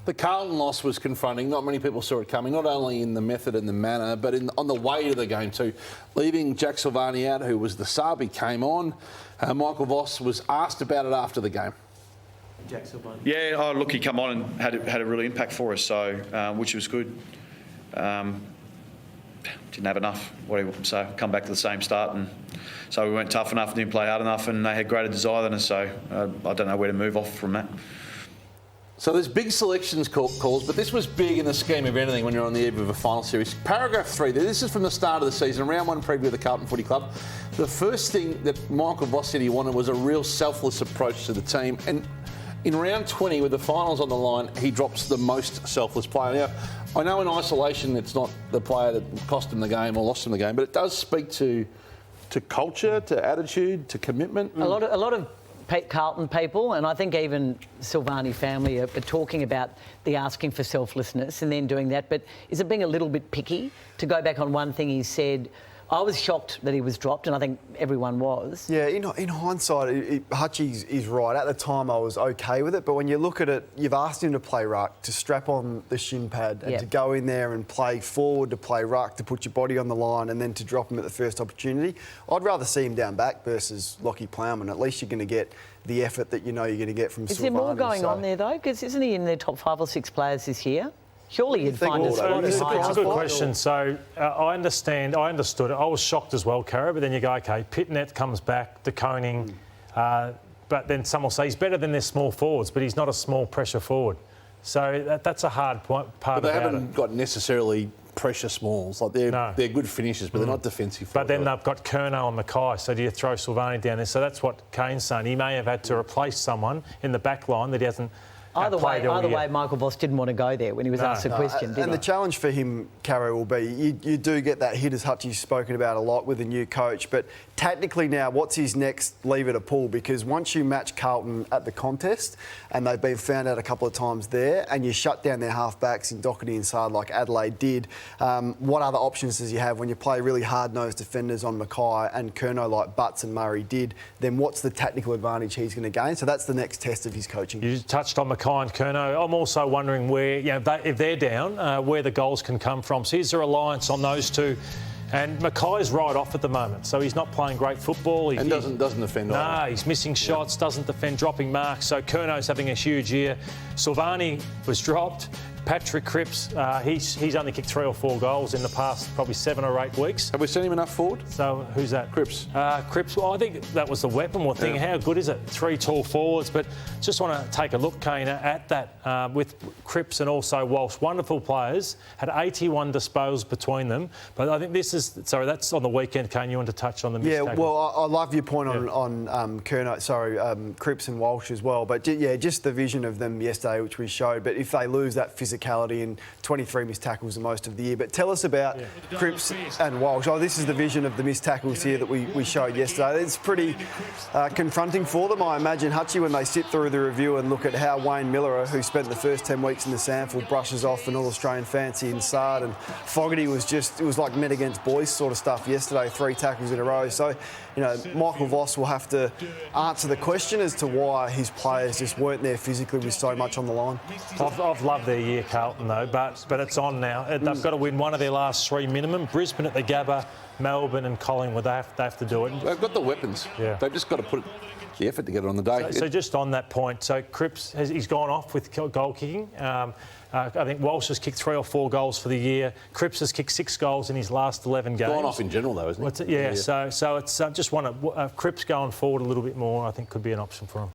The Carlton loss was confronting. Not many people saw it coming, not only in the method and the manner, but on the way to the game too. Leaving Jack Silvagni out, who was the sub, he came on. Michael Voss was asked about it after the game. Jack Silvagni. Yeah, oh, look, he come on and had a real impact for us, so which was good. Didn't have enough, so come back to the same start, and so we weren't tough enough, didn't play hard enough, and they had greater desire than us, so I don't know where to move off from that. So there's big selections calls, but this was big in the scheme of anything when you're on the eve of a final series. Paragraph 3, this is from the start of the season, round 1 preview of the Carlton Footy Club. The first thing that Michael Voss said he wanted was a real selfless approach to the team, and in round 20, with the finals on the line, he drops the most selfless player. Now, I know in isolation it's not the player that cost him the game or lost him the game, but it does speak to culture, to attitude, to commitment. A lot of Carlton people, and I think even Silvagni family are talking about the asking for selflessness and then doing that. But is it being a little bit picky? To go back on one thing he said, I was shocked that he was dropped, and I think everyone was. Yeah, in hindsight, Hutchie is right. At the time, I was okay with it, but when you look at it, you've asked him to play ruck, to strap on the shin pad, and to go in there and play forward, to play ruck, to put your body on the line, and then to drop him at the first opportunity. I'd rather see him down back versus Lockie Plowman. At least you're going to get the effort that you know you're going to get from Silvagni. Is there more going on there, though? Because isn't he in their top 5 or 6 players this year? Surely you'd find a spot. It's a good question. So I understood it. I was shocked as well, Cara, but then you go, OK, Pitnet comes back, De Koning, but then some will say he's better than their small forwards, but he's not a small pressure forward. So that's a hard part about it. But they haven't got necessarily pressure smalls. Like they're good finishers, but they're not defensive. But then they've got Curnow and Mackay, so do you throw Silvagni down there? So that's what Kane's saying. He may have had to replace someone in the back line that he hasn't. Either way, Michael Voss didn't want to go there when he was asked the question, did he? And the challenge for him, Caro, will be you do get that hit, as Hutchie's spoken about a lot with the new coach, but tactically now, what's his next lever to pull? Because once you match Carlton at the contest, and they've been found out a couple of times there, and you shut down their half-backs in Doherty and Sard like Adelaide did, what other options does you have when you play really hard-nosed defenders on Mackay and Curnow like Butts and Murray did? Then what's the tactical advantage he's going to gain? So that's the next test of his coaching. You touched on Mackay and Curnow. I'm also wondering where, if they're down, where the goals can come from. So is there a reliance on those two? And Mackay's right off at the moment, so he's not playing great football. And doesn't defend. No, he's missing shots, doesn't defend, dropping marks. So Curnow's having a huge year. Silvagni was dropped. Patrick Cripps, he's only kicked 3 or 4 goals in the past probably 7 or 8 weeks. Have we seen him enough forward? So who's that? Cripps. Cripps, well, I think that was the weapon we're thinking. How good is it? 3 tall forwards. But just want to take a look, Kane, at that with Cripps and also Walsh. Wonderful players. Had 81 disposals between them. But I think this is... Sorry, that's on the weekend, Kane. You want to touch on the mistake? Yeah, well, I love your point on Curnow, Cripps and Walsh as well. But, yeah, just the vision of them yesterday, which we showed. But if they lose that physicality and 23 missed tackles the most of the year. But tell us about Cripps and Walsh. Oh, this is the vision of the missed tackles here that we showed yesterday. It's pretty confronting for them, I imagine, Hutchie, when they sit through the review and look at how Wayne Miller, who spent the first 10 weeks in the SANFL, brushes off an All-Australian fancy in Sard, and Fogarty was just, it was like men against boys sort of stuff yesterday, 3 tackles in a row. So, Michael Voss will have to answer the question as to why his players just weren't there physically with so much on the line. I've loved their year, Carlton, though, but it's on now. They've got to win one of their last 3 minimum. Brisbane at the Gabba, Melbourne and Collingwood, they have to do it. They've got the weapons. Yeah. They've just got to put the effort to get it on the day. So just on that point, so Cripps, he's gone off with goal kicking. I think Walsh has kicked 3 or 4 goals for the year. Cripps has kicked 6 goals in his last 11 games. Gone off in general, though, isn't it? Yeah, so it's just Cripps going forward a little bit more, I think, could be an option for him.